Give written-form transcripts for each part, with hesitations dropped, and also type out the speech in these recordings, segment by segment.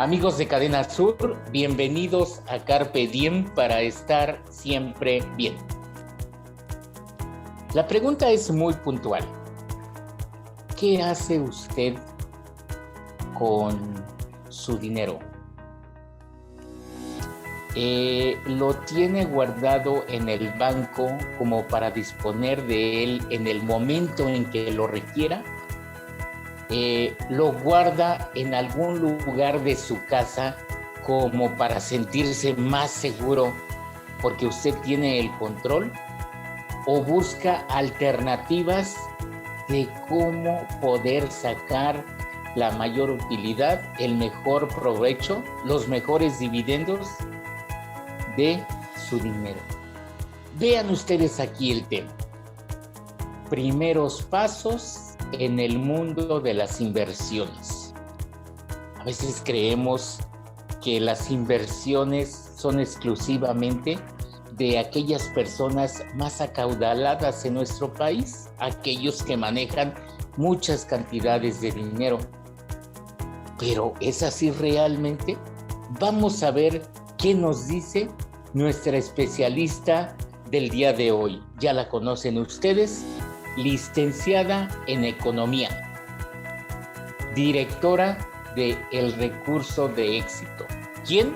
Amigos de Cadena Sur, bienvenidos a Carpe Diem para estar siempre bien. La pregunta es muy puntual. ¿Qué hace usted con su dinero? ¿Lo tiene guardado en el banco como para disponer de él en el momento en que lo requiera? ¿Lo guarda en algún lugar de su casa como para sentirse más seguro porque usted tiene el control? ¿O busca alternativas de cómo poder sacar la mayor utilidad, el mejor provecho, los mejores dividendos de su dinero? Vean ustedes aquí el tema. Primeros pasos en el mundo de las inversiones. A veces creemos que las inversiones son exclusivamente de aquellas personas más acaudaladas en nuestro país, aquellos que manejan muchas cantidades de dinero. ¿Pero es así realmente? Vamos a ver qué nos dice nuestra especialista del día de hoy. Ya la conocen ustedes, licenciada en Economía, directora de El Recurso de Éxito. ¿Quién?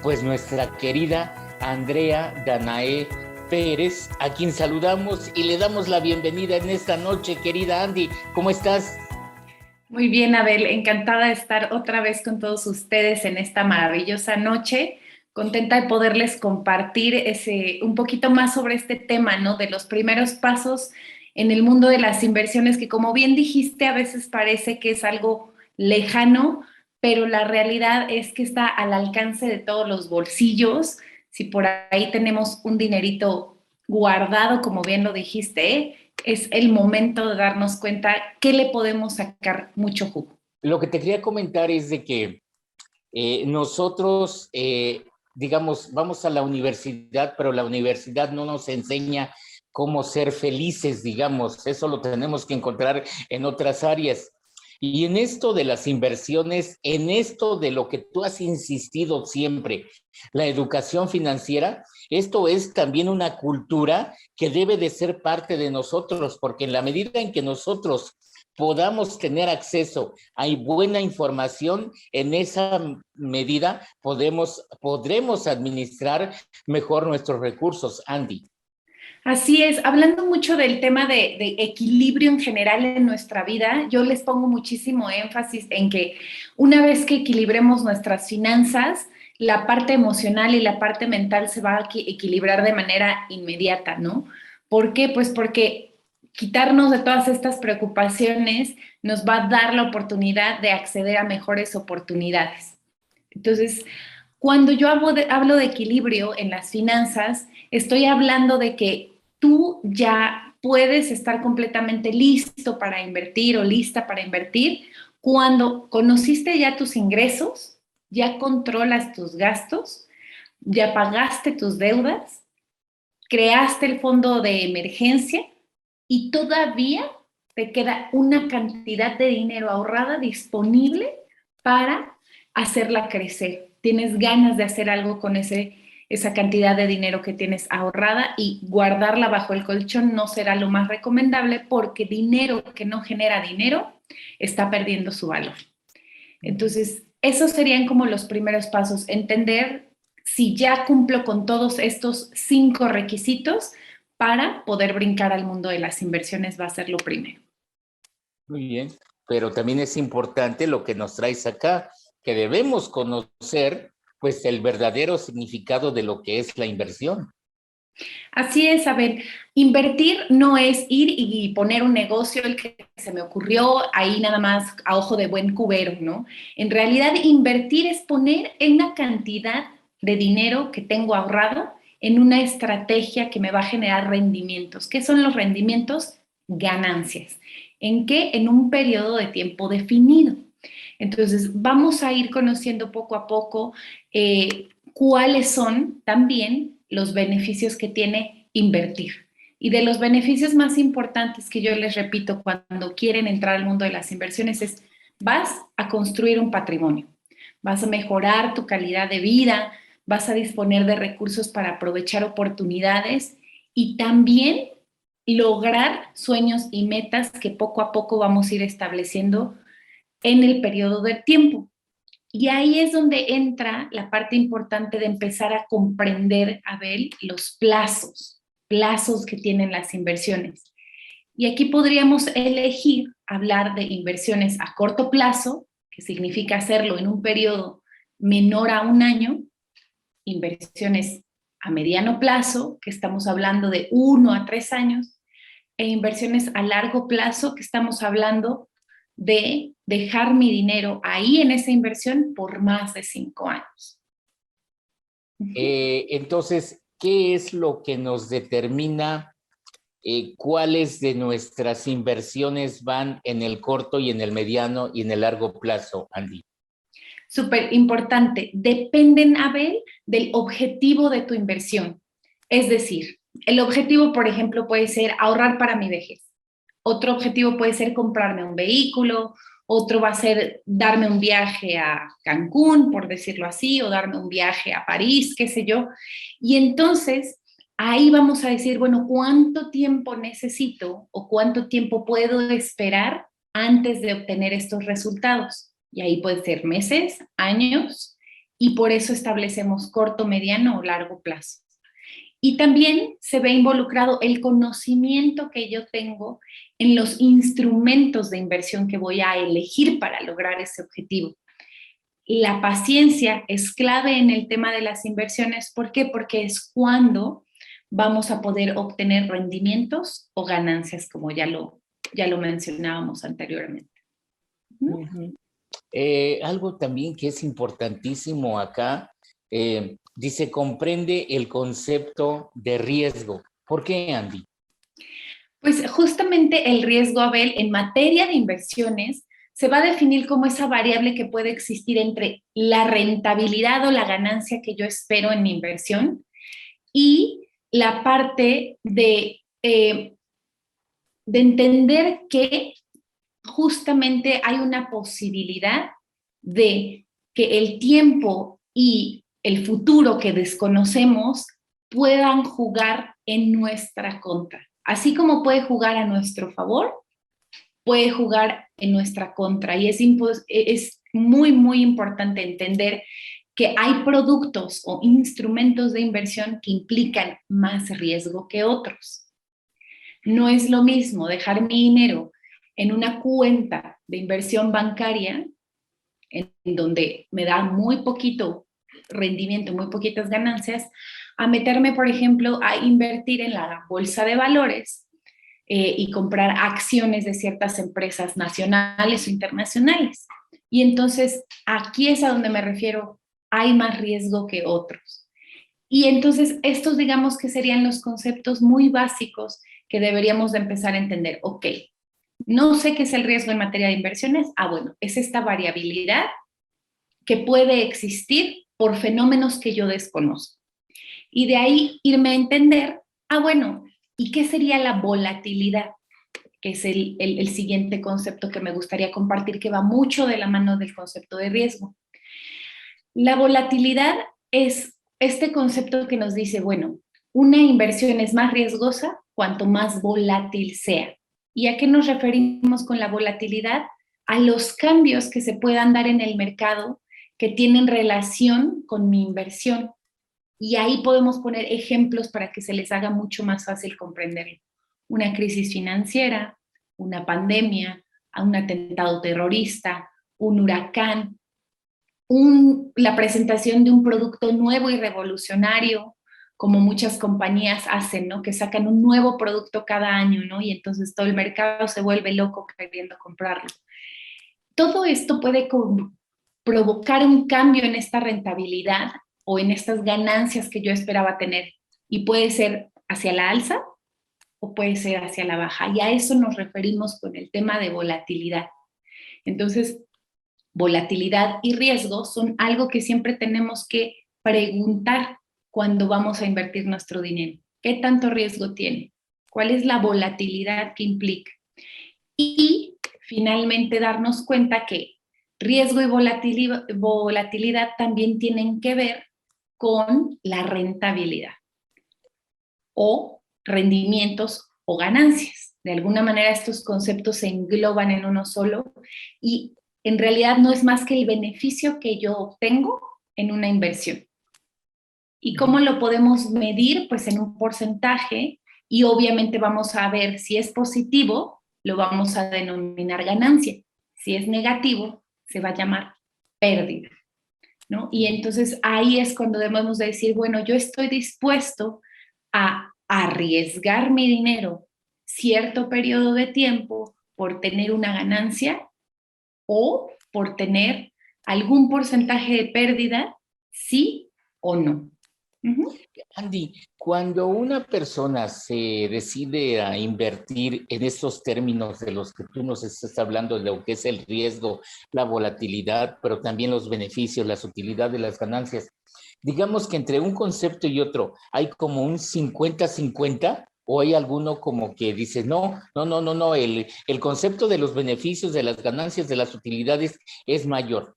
Pues nuestra querida Andrea Danae Pérez, a quien saludamos y le damos la bienvenida en esta noche. Querida Andy, ¿cómo estás? Muy bien, Abel, encantada de estar otra vez con todos ustedes en esta maravillosa noche, contenta de poderles compartir un poquito más sobre este tema, ¿no? De los primeros pasos en el mundo de las inversiones, que como bien dijiste, a veces parece que es algo lejano, pero la realidad es que está al alcance de todos los bolsillos. Si por ahí tenemos un dinerito guardado, como bien lo dijiste, es el momento de darnos cuenta que le podemos sacar mucho jugo. Lo que te quería comentar es de que nosotros, digamos, vamos a la universidad, pero la universidad no nos enseña cómo ser felices, digamos. Eso lo tenemos que encontrar en otras áreas. Y en esto de las inversiones, en esto de lo que tú has insistido siempre, la educación financiera, esto es también una cultura que debe de ser parte de nosotros, porque en la medida en que nosotros podamos tener acceso a buena información, en esa medida podremos administrar mejor nuestros recursos, Andy. Así es, hablando mucho del tema de equilibrio en general en nuestra vida, yo les pongo muchísimo énfasis en que una vez que equilibremos nuestras finanzas, la parte emocional y la parte mental se va a equilibrar de manera inmediata, ¿no? ¿Por qué? Pues porque quitarnos de todas estas preocupaciones nos va a dar la oportunidad de acceder a mejores oportunidades. Entonces, cuando yo hablo de equilibrio en las finanzas, estoy hablando de que tú ya puedes estar completamente listo para invertir o lista para invertir cuando conociste ya tus ingresos, ya controlas tus gastos, ya pagaste tus deudas, creaste el fondo de emergencia y todavía te queda una cantidad de dinero ahorrada disponible para hacerla crecer. Tienes ganas de hacer algo con esa cantidad de dinero que tienes ahorrada, y guardarla bajo el colchón no será lo más recomendable, porque dinero que no genera dinero está perdiendo su valor. Entonces, esos serían como los primeros pasos: entender si ya cumplo con todos estos 5 requisitos para poder brincar al mundo de las inversiones. Va a ser lo primero. Muy bien, pero también es importante lo que nos traes acá, que debemos conocer pues el verdadero significado de lo que es la inversión. Así es, Abel. Invertir no es ir y poner un negocio, el que se me ocurrió ahí nada más a ojo de buen cubero, ¿no? En realidad, invertir es poner una cantidad de dinero que tengo ahorrado en una estrategia que me va a generar rendimientos. ¿Qué son los rendimientos? Ganancias. ¿En qué? En un periodo de tiempo definido. Entonces, vamos a ir conociendo poco a poco cuáles son también los beneficios que tiene invertir. Y de los beneficios más importantes que yo les repito cuando quieren entrar al mundo de las inversiones es: vas a construir un patrimonio. vas a mejorar tu calidad de vida, vas a disponer de recursos para aprovechar oportunidades y también lograr sueños y metas que poco a poco vamos a ir estableciendo en el periodo de tiempo. Y ahí es donde entra la parte importante de empezar a comprender, Abel, los plazos que tienen las inversiones. Y aquí podríamos elegir hablar de inversiones a corto plazo, que significa hacerlo en un periodo menor a un año, inversiones a mediano plazo, que estamos hablando de 1 a 3 años, e inversiones a largo plazo, que estamos hablando de dejar mi dinero ahí en esa inversión por más de 5 años. Entonces, ¿qué es lo que nos determina cuáles de nuestras inversiones van en el corto y en el mediano y en el largo plazo, Andy? Súper importante, dependen, Abel, del objetivo de tu inversión. Es decir, el objetivo, por ejemplo, puede ser ahorrar para mi vejez. Otro objetivo puede ser comprarme un vehículo, otro va a ser darme un viaje a Cancún, por decirlo así, o darme un viaje a París, qué sé yo. Y entonces ahí vamos a decir, bueno, ¿cuánto tiempo necesito o cuánto tiempo puedo esperar antes de obtener estos resultados? Y ahí puede ser meses, años, y por eso establecemos corto, mediano o largo plazo. Y también se ve involucrado el conocimiento que yo tengo en los instrumentos de inversión que voy a elegir para lograr ese objetivo. La paciencia es clave en el tema de las inversiones. ¿Por qué? Porque es cuando vamos a poder obtener rendimientos o ganancias, como ya lo mencionábamos anteriormente. ¿No? Algo también que es importantísimo acá, dice, comprende el concepto de riesgo. ¿Por qué, Andy? Pues justamente el riesgo, Abel, en materia de inversiones, se va a definir como esa variable que puede existir entre la rentabilidad o la ganancia que yo espero en mi inversión y la parte de entender que justamente hay una posibilidad de que el tiempo y el futuro que desconocemos puedan jugar en nuestra contra. Así como puede jugar a nuestro favor, puede jugar en nuestra contra. Y es muy, muy importante entender que hay productos o instrumentos de inversión que implican más riesgo que otros. No es lo mismo dejar mi dinero en una cuenta de inversión bancaria, en donde me da muy poquito rendimiento, muy poquitas ganancias, a meterme, por ejemplo, a invertir en la bolsa de valores y comprar acciones de ciertas empresas nacionales o internacionales. Y entonces, aquí es a donde me refiero, hay más riesgo que otros. Y entonces, estos digamos que serían los conceptos muy básicos que deberíamos de empezar a entender. Ok, no sé qué es el riesgo en materia de inversiones. Bueno, es esta variabilidad que puede existir por fenómenos que yo desconozco. Y de ahí irme a entender, bueno, ¿y qué sería la volatilidad? Que es el siguiente concepto que me gustaría compartir, que va mucho de la mano del concepto de riesgo. La volatilidad es este concepto que nos dice, bueno, una inversión es más riesgosa cuanto más volátil sea. ¿Y a qué nos referimos con la volatilidad? A los cambios que se puedan dar en el mercado que tienen relación con mi inversión. Y ahí podemos poner ejemplos para que se les haga mucho más fácil comprenderlo. Una crisis financiera, una pandemia, un atentado terrorista, un huracán, la presentación de un producto nuevo y revolucionario, como muchas compañías hacen, ¿no? Que sacan un nuevo producto cada año, ¿no? Y entonces todo el mercado se vuelve loco queriendo comprarlo. Todo esto puede provocar un cambio en esta rentabilidad o en estas ganancias que yo esperaba tener. Y puede ser hacia la alza o puede ser hacia la baja. Y a eso nos referimos con el tema de volatilidad. Entonces, volatilidad y riesgo son algo que siempre tenemos que preguntar cuando vamos a invertir nuestro dinero. ¿Qué tanto riesgo tiene? ¿Cuál es la volatilidad que implica? Y finalmente darnos cuenta que Riesgo y volatilidad también tienen que ver con la rentabilidad o rendimientos o ganancias. De alguna manera estos conceptos se engloban en uno solo y en realidad no es más que el beneficio que yo obtengo en una inversión. ¿Y cómo lo podemos medir? Pues en un porcentaje, y obviamente vamos a ver si es positivo, lo vamos a denominar ganancia. Si es negativo, se va a llamar pérdida, ¿no? Y entonces ahí es cuando debemos de decir, bueno, yo estoy dispuesto a arriesgar mi dinero cierto periodo de tiempo por tener una ganancia o por tener algún porcentaje de pérdida, sí o no. Andy, cuando una persona se decide a invertir en estos términos de los que tú nos estás hablando, de lo que es el riesgo, la volatilidad, pero también los beneficios, las utilidades, las ganancias, digamos que entre un concepto y otro hay como un 50-50, o hay alguno como que dice, no, el concepto de los beneficios, de las ganancias, de las utilidades es mayor.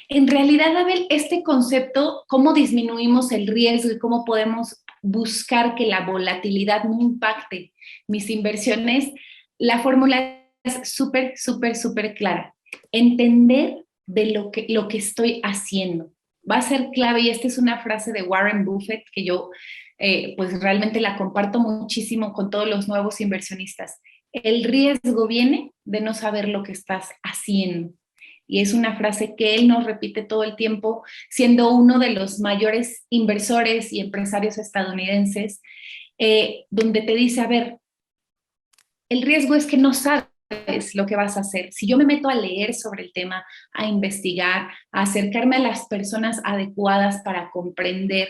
En realidad, Abel, este concepto, cómo disminuimos el riesgo y cómo podemos buscar que la volatilidad no impacte mis inversiones, la fórmula es súper clara. Entender de lo que estoy haciendo. Va a ser clave, y esta es una frase de Warren Buffett que yo pues realmente la comparto muchísimo con todos los nuevos inversionistas. El riesgo viene de no saber lo que estás haciendo. Y es una frase que él nos repite todo el tiempo, siendo uno de los mayores inversores y empresarios estadounidenses, donde te dice, a ver, el riesgo es que no sabes lo que vas a hacer. Si yo me meto a leer sobre el tema, a investigar, a acercarme a las personas adecuadas para comprender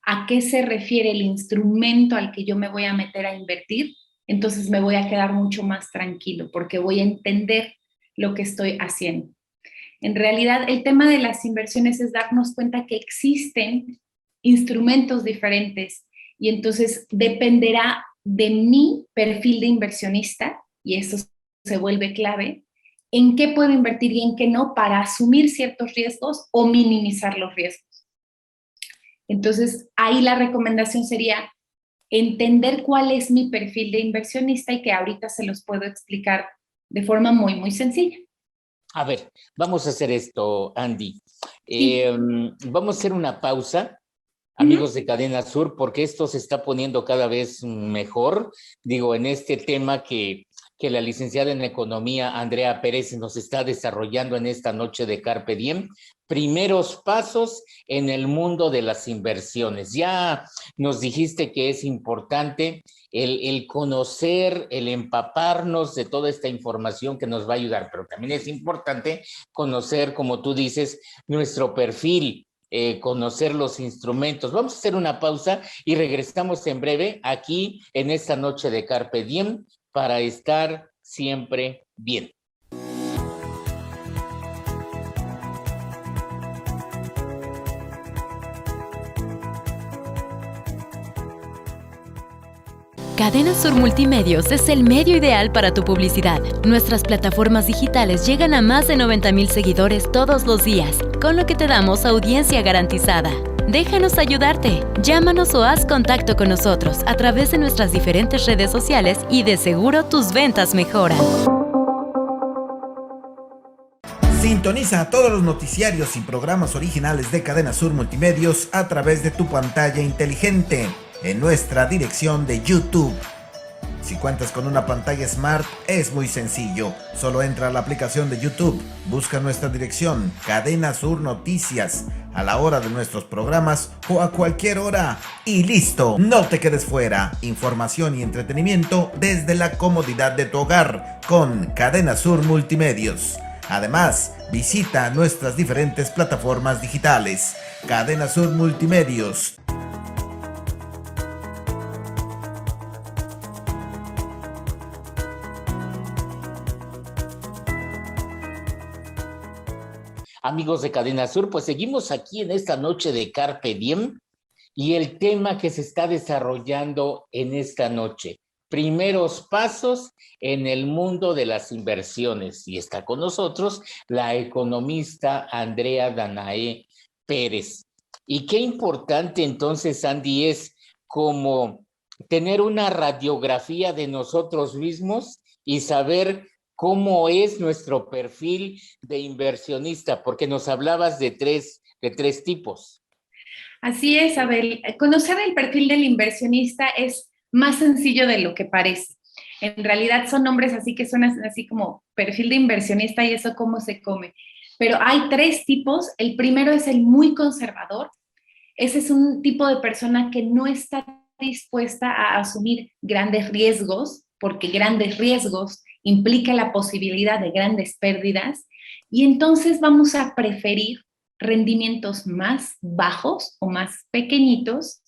a qué se refiere el instrumento al que yo me voy a meter a invertir, entonces me voy a quedar mucho más tranquilo porque voy a entender lo que estoy haciendo. En realidad, el tema de las inversiones es darnos cuenta que existen instrumentos diferentes y entonces dependerá de mi perfil de inversionista, y eso se vuelve clave, en qué puedo invertir y en qué no para asumir ciertos riesgos o minimizar los riesgos. Entonces, ahí la recomendación sería entender cuál es mi perfil de inversionista y que ahorita se los puedo explicar de forma muy sencilla. A ver, vamos a hacer esto, Andy. Sí. Vamos a hacer una pausa, amigos de Cadena Sur, porque esto se está poniendo cada vez mejor. Digo, en este tema que la licenciada en Economía, Andrea Pérez, nos está desarrollando en esta noche de Carpe Diem. Primeros pasos en el mundo de las inversiones. Ya nos dijiste que es importante el conocer, el empaparnos de toda esta información que nos va a ayudar, pero también es importante conocer, como tú dices, nuestro perfil, conocer los instrumentos. Vamos a hacer una pausa y regresamos en breve aquí en esta noche de Carpe Diem para estar siempre bien. Cadena Sur Multimedios es el medio ideal para tu publicidad. Nuestras plataformas digitales llegan a más de 90,000 seguidores todos los días, con lo que te damos audiencia garantizada. Déjanos ayudarte. Llámanos o haz contacto con nosotros a través de nuestras diferentes redes sociales y de seguro tus ventas mejoran. Sintoniza todos los noticiarios y programas originales de Cadena Sur Multimedios a través de tu pantalla inteligente en nuestra dirección de YouTube. Si cuentas con una pantalla Smart, es muy sencillo. Solo entra a la aplicación de YouTube, busca nuestra dirección, Cadena Sur Noticias, a la hora de nuestros programas o a cualquier hora. Y listo, no te quedes fuera. Información y entretenimiento desde la comodidad de tu hogar con Cadena Sur Multimedios. Además, visita nuestras diferentes plataformas digitales. Cadena Sur Multimedios. Amigos de Cadena Sur, pues seguimos aquí en esta noche de Carpe Diem y el tema que se está desarrollando en esta noche, primeros pasos en el mundo de las inversiones. Y está con nosotros la economista Andrea Danae Pérez. Y qué importante entonces, Andy, es como tener una radiografía de nosotros mismos y saber cómo es nuestro perfil de inversionista, porque nos hablabas de tres tipos. Así es, Abel. Conocer el perfil del inversionista es más sencillo de lo que parece. En realidad son nombres así que suenan así como perfil de inversionista y eso cómo se come. Pero hay 3 tipos. El primero es el muy conservador. Ese es un tipo de persona que no está dispuesta a asumir grandes riesgos, porque grandes riesgos implica la posibilidad de grandes pérdidas, y entonces vamos a preferir rendimientos más bajos o más pequeñitos,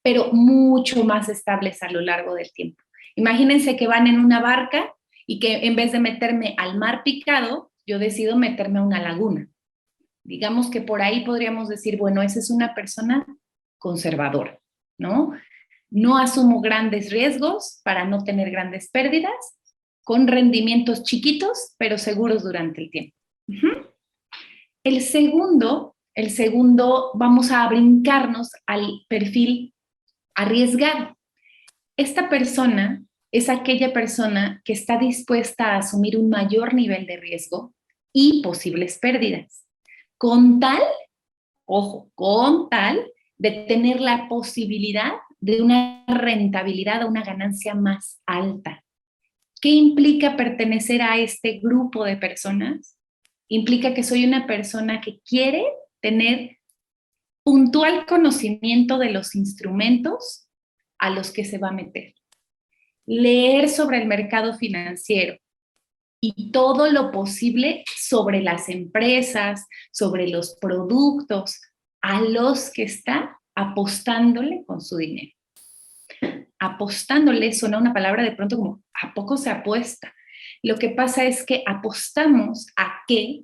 pero mucho más estables a lo largo del tiempo. Imagínense que van en una barca y que en vez de meterme al mar picado, yo decido meterme a una laguna. Digamos que por ahí podríamos decir, bueno, esa es una persona conservadora, ¿no? No asumo grandes riesgos para no tener grandes pérdidas, con rendimientos chiquitos, pero seguros durante el tiempo. El segundo, vamos a brincarnos al perfil arriesgado. Esta persona es aquella persona que está dispuesta a asumir un mayor nivel de riesgo y posibles pérdidas, con tal, ojo, con tal de tener la posibilidad de una rentabilidad o una ganancia más alta. ¿Qué implica pertenecer a este grupo de personas? Implica que soy una persona que quiere tener puntual conocimiento de los instrumentos a los que se va a meter. Leer sobre el mercado financiero y todo lo posible sobre las empresas, sobre los productos a los que está apostándole con su dinero. Apostándole suena una palabra de pronto como, ¿a poco se apuesta? Lo que pasa es que apostamos a que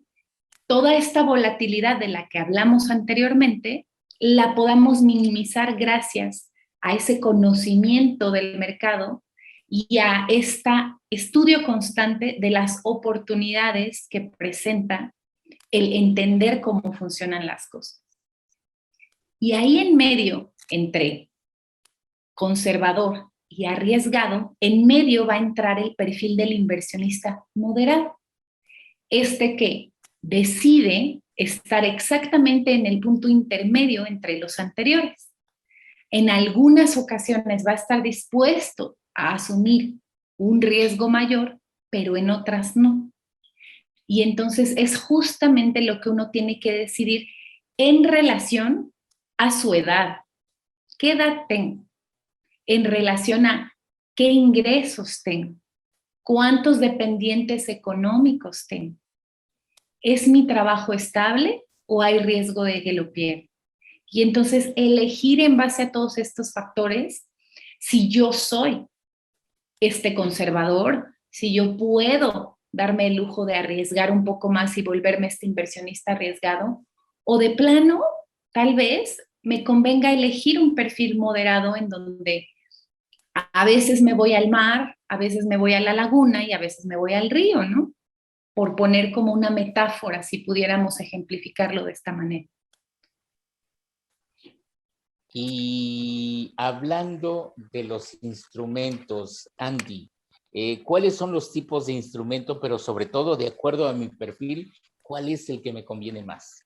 toda esta volatilidad de la que hablamos anteriormente la podamos minimizar gracias a ese conocimiento del mercado y a este estudio constante de las oportunidades que presenta el entender cómo funcionan las cosas. Y ahí en medio, entre conservador y arriesgado, en medio va a entrar el perfil del inversionista moderado. Este que decide estar exactamente en el punto intermedio entre los anteriores. En algunas ocasiones va a estar dispuesto a asumir un riesgo mayor, pero en otras no. Y entonces es justamente lo que uno tiene que decidir en relación a su edad. ¿Qué edad tengo? En relación a qué ingresos tengo, cuántos dependientes económicos tengo. ¿Es mi trabajo estable o hay riesgo de que lo pierda? Y entonces elegir en base a todos estos factores si yo soy conservador, si yo puedo darme el lujo de arriesgar un poco más y volverme inversionista arriesgado, o de plano, tal vez me convenga elegir un perfil moderado en donde a veces me voy al mar, a veces me voy a la laguna y a veces me voy al río, ¿no? Por poner como una metáfora, si pudiéramos ejemplificarlo de esta manera. Y hablando de los instrumentos, Andy, ¿cuáles son los tipos de instrumento, pero sobre todo, de acuerdo a mi perfil, cuál es el que me conviene más?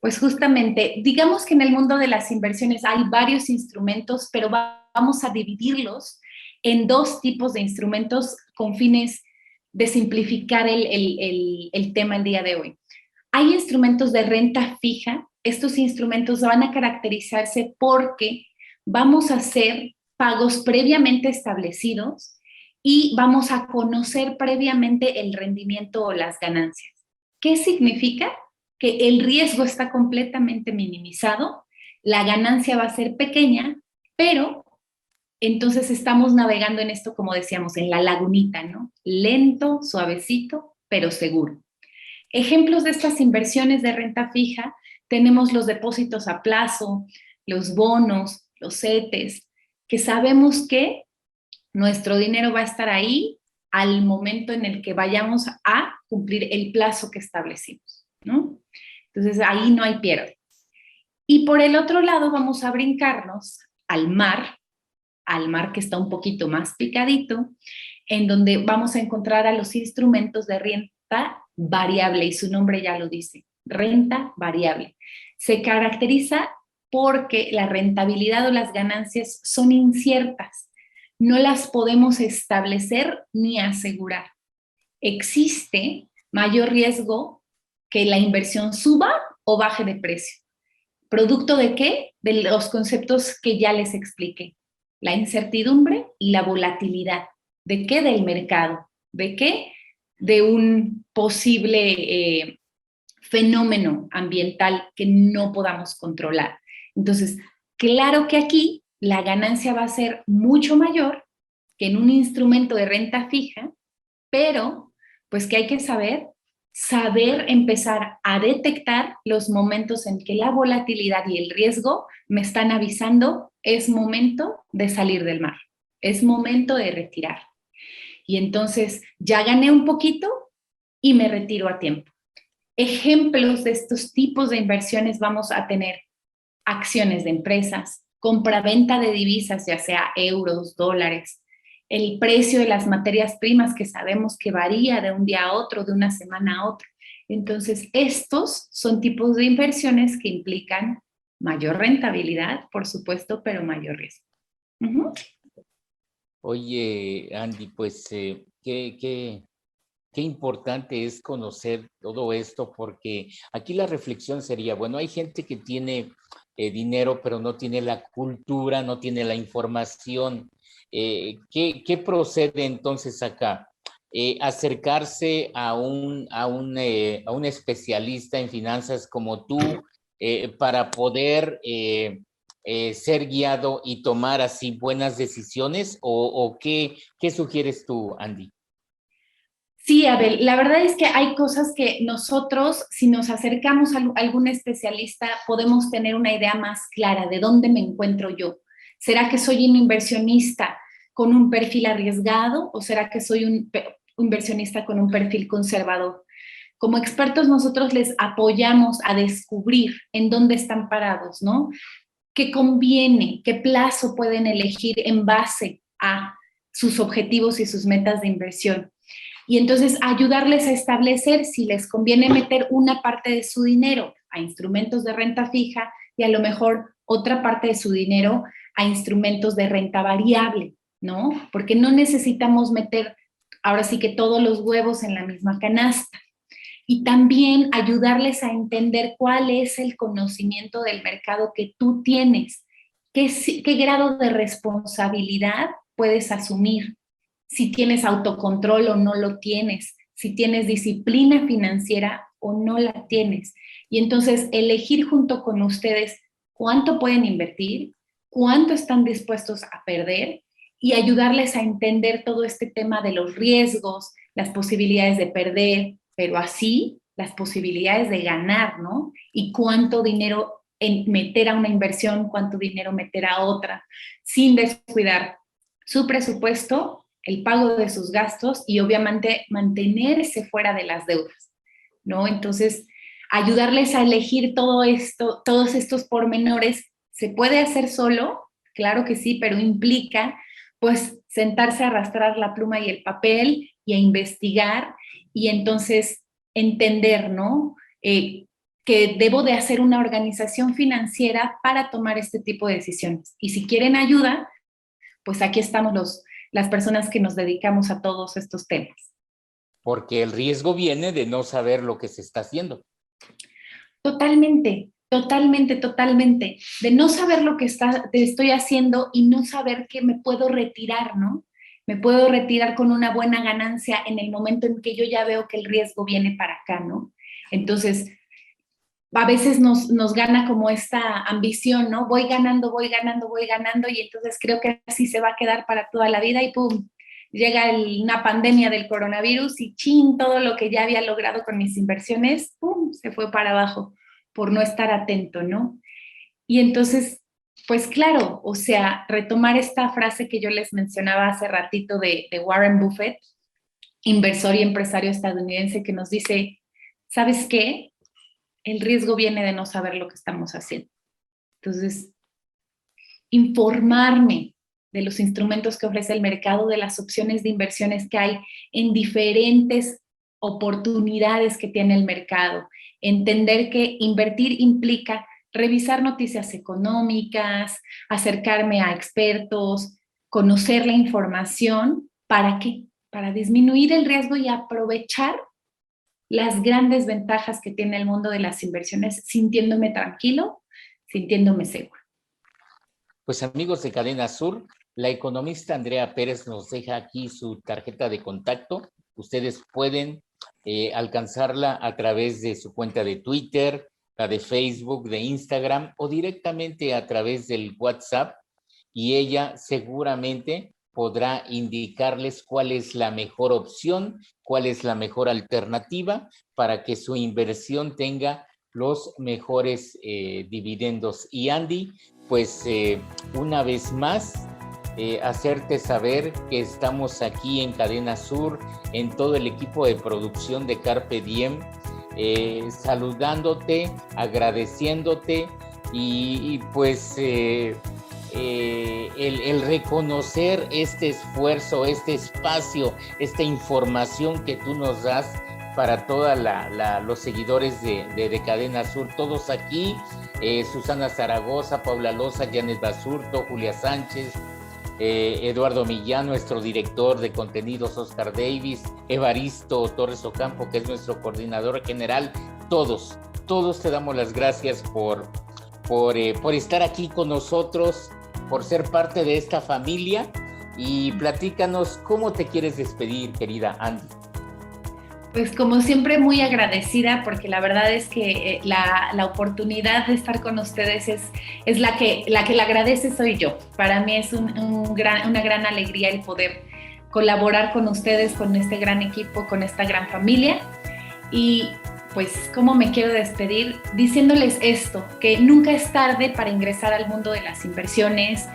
Pues justamente, digamos que en el mundo de las inversiones hay varios instrumentos, pero vamos a dividirlos en 2 tipos de instrumentos con fines de simplificar el tema el día de hoy. Hay instrumentos de renta fija. Estos instrumentos van a caracterizarse porque vamos a hacer pagos previamente establecidos y vamos a conocer previamente el rendimiento o las ganancias. ¿Qué significa? Que el riesgo está completamente minimizado, la ganancia va a ser pequeña, pero entonces estamos navegando en esto, como decíamos, en la lagunita, ¿no? Lento, suavecito, pero seguro. Ejemplos de estas inversiones de renta fija, tenemos los depósitos a plazo, los bonos, los CETES, que sabemos que Nuestro dinero va a estar ahí al momento en el que vayamos a cumplir el plazo que establecimos, ¿no? Entonces ahí no hay pierde. Y por el otro lado vamos a brincarnos al mar que está un poquito más picadito, en donde vamos a encontrar a los instrumentos de renta variable, y su nombre ya lo dice, renta variable. Se caracteriza porque la rentabilidad o las ganancias son inciertas, no las podemos establecer ni asegurar. Existe mayor riesgo que la inversión suba o baje de precio. ¿Producto de qué? De los conceptos que ya les expliqué. La incertidumbre y la volatilidad. ¿De qué? Del mercado. ¿De qué? De un posible fenómeno ambiental que no podamos controlar. Entonces, claro que aquí la ganancia va a ser mucho mayor que en un instrumento de renta fija, pero pues que hay que saber empezar a detectar los momentos en que la volatilidad y el riesgo me están avisando, es momento de salir del mar, es momento de retirar. Y entonces ya gané un poquito y me retiro a tiempo. Ejemplos de estos tipos de inversiones vamos a tener: acciones de empresas, compra-venta de divisas, ya sea euros, dólares, el precio de las materias primas que sabemos que varía de un día a otro, de una semana a otra. Entonces, estos son tipos de inversiones que implican mayor rentabilidad, por supuesto, pero mayor riesgo. Oye, Andy, pues qué importante es conocer todo esto, porque aquí la reflexión sería, bueno, hay gente que tiene dinero, pero no tiene la cultura, no tiene la información. ¿Qué procede entonces acá? Acercarse a un especialista en finanzas como tú para poder ser guiado y tomar así buenas decisiones, o ¿qué sugieres tú, Andy? Sí, Abel, la verdad es que hay cosas que nosotros, si nos acercamos a algún especialista, podemos tener una idea más clara de dónde me encuentro yo. ¿Será que soy un inversionista con un perfil arriesgado o será que soy un inversionista con un perfil conservador? Como expertos nosotros les apoyamos a descubrir en dónde están parados, ¿no? ¿Qué conviene? ¿Qué plazo pueden elegir en base a sus objetivos y sus metas de inversión? Y entonces ayudarles a establecer si les conviene meter una parte de su dinero a instrumentos de renta fija y a lo mejor otra parte de su dinero a instrumentos de renta variable, ¿no? Porque no necesitamos meter ahora sí que todos los huevos en la misma canasta. Y también ayudarles a entender cuál es el conocimiento del mercado que tú tienes, qué grado de responsabilidad puedes asumir, si tienes autocontrol o no lo tienes, si tienes disciplina financiera o no la tienes. Y entonces elegir junto con ustedes cuánto pueden invertir, cuánto están dispuestos a perder y ayudarles a entender todo este tema de los riesgos, las posibilidades de perder, pero así las posibilidades de ganar, ¿no? Y cuánto dinero meter a una inversión, cuánto dinero meter a otra, sin descuidar su presupuesto, el pago de sus gastos y obviamente mantenerse fuera de las deudas, ¿no? Entonces, ayudarles a elegir todo esto, todos estos pormenores, ¿se puede hacer solo? Claro que sí, pero implica, pues, sentarse a arrastrar la pluma y el papel y a investigar y entonces entender, ¿no? Que debo de hacer una organización financiera para tomar este tipo de decisiones. Y si quieren ayuda, pues aquí estamos las personas que nos dedicamos a todos estos temas. Porque el riesgo viene de no saber lo que se está haciendo. Totalmente, totalmente, totalmente. De no saber lo que estoy haciendo y no saber que me puedo retirar, ¿no? Me puedo retirar con una buena ganancia en el momento en que yo ya veo que el riesgo viene para acá, ¿no? Entonces, a veces nos gana como esta ambición, ¿no? Voy ganando y entonces creo que así se va a quedar para toda la vida y ¡pum! Llega una pandemia del coronavirus y ¡chin! Todo lo que ya había logrado con mis inversiones, ¡pum! Se fue para abajo por no estar atento, ¿no? Y entonces Pues claro, o sea, retomar esta frase que yo les mencionaba hace ratito de Warren Buffett, inversor y empresario estadounidense, que nos dice, ¿sabes qué? El riesgo viene de no saber lo que estamos haciendo. Entonces, informarme de los instrumentos que ofrece el mercado, de las opciones de inversiones que hay en diferentes oportunidades que tiene el mercado. Entender que invertir implica revisar noticias económicas, acercarme a expertos, conocer la información. ¿Para qué? Para disminuir el riesgo y aprovechar las grandes ventajas que tiene el mundo de las inversiones, sintiéndome tranquilo, sintiéndome seguro. Pues amigos de Cadena Sur, la economista Andrea Pérez nos deja aquí su tarjeta de contacto. Ustedes pueden alcanzarla a través de su cuenta de Twitter, la de Facebook, de Instagram o directamente a través del WhatsApp, y ella seguramente podrá indicarles cuál es la mejor opción, cuál es la mejor alternativa para que su inversión tenga los mejores dividendos. Y Andy, pues una vez más, hacerte saber que estamos aquí en Cadena Sur, en todo el equipo de producción de Carpe Diem, saludándote, agradeciéndote y pues el reconocer este esfuerzo, este espacio, esta información que tú nos das para todos los seguidores de Cadena Sur, todos aquí, Susana Zaragoza, Paula Loza, Janet Basurto, Julia Sánchez, Eduardo Millán, nuestro director de contenidos, Oscar Davis, Evaristo Torres Ocampo, que es nuestro coordinador general. Todos te damos las gracias por estar aquí con nosotros, por ser parte de esta familia, y platícanos cómo te quieres despedir, querida Andy. Pues como siempre, muy agradecida, porque la verdad es que la oportunidad de estar con ustedes es la que la agradece soy yo. Para mí es una gran alegría el poder colaborar con ustedes, con este gran equipo, con esta gran familia. Y pues, ¿cómo me quiero despedir? Diciéndoles esto, que nunca es tarde para ingresar al mundo de las inversiones.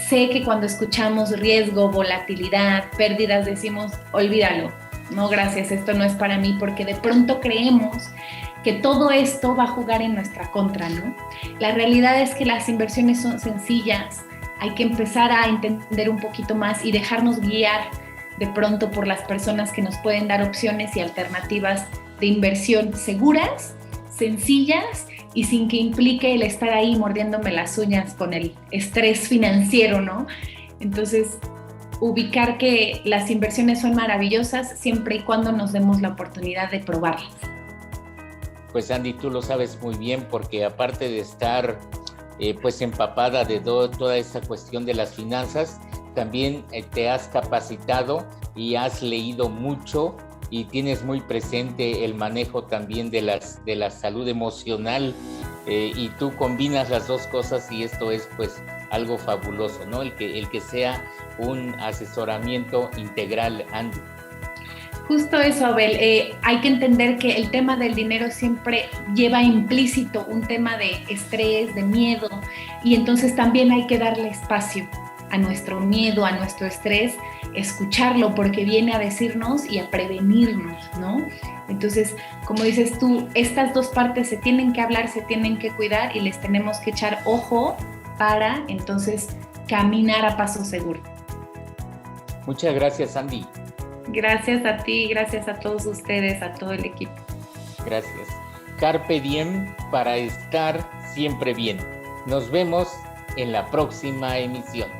Sé que cuando escuchamos riesgo, volatilidad, pérdidas, decimos, olvídalo. No, gracias, esto no es para mí, porque de pronto creemos que todo esto va a jugar en nuestra contra, ¿no? La realidad es que las inversiones son sencillas, hay que empezar a entender un poquito más y dejarnos guiar de pronto por las personas que nos pueden dar opciones y alternativas de inversión seguras, sencillas y sin que implique el estar ahí mordiéndome las uñas con el estrés financiero, ¿no? Entonces, ubicar que las inversiones son maravillosas siempre y cuando nos demos la oportunidad de probarlas. Pues Andy, tú lo sabes muy bien, porque aparte de estar pues empapada de toda esta cuestión de las finanzas, también te has capacitado y has leído mucho y tienes muy presente el manejo también de la salud emocional, y tú combinas las dos cosas y esto es pues algo fabuloso, ¿no? El que sea un asesoramiento integral, Andy. Justo eso, Abel. Hay que entender que el tema del dinero siempre lleva implícito un tema de estrés, de miedo, y entonces también hay que darle espacio a nuestro miedo, a nuestro estrés, escucharlo, porque viene a decirnos y a prevenirnos, ¿no? Entonces, como dices tú, estas dos partes se tienen que hablar, se tienen que cuidar y les tenemos que echar ojo para entonces caminar a paso seguro. Muchas gracias, Andy. Gracias a ti, gracias a todos ustedes, a todo el equipo. Gracias. Carpe diem para estar siempre bien. Nos vemos en la próxima emisión.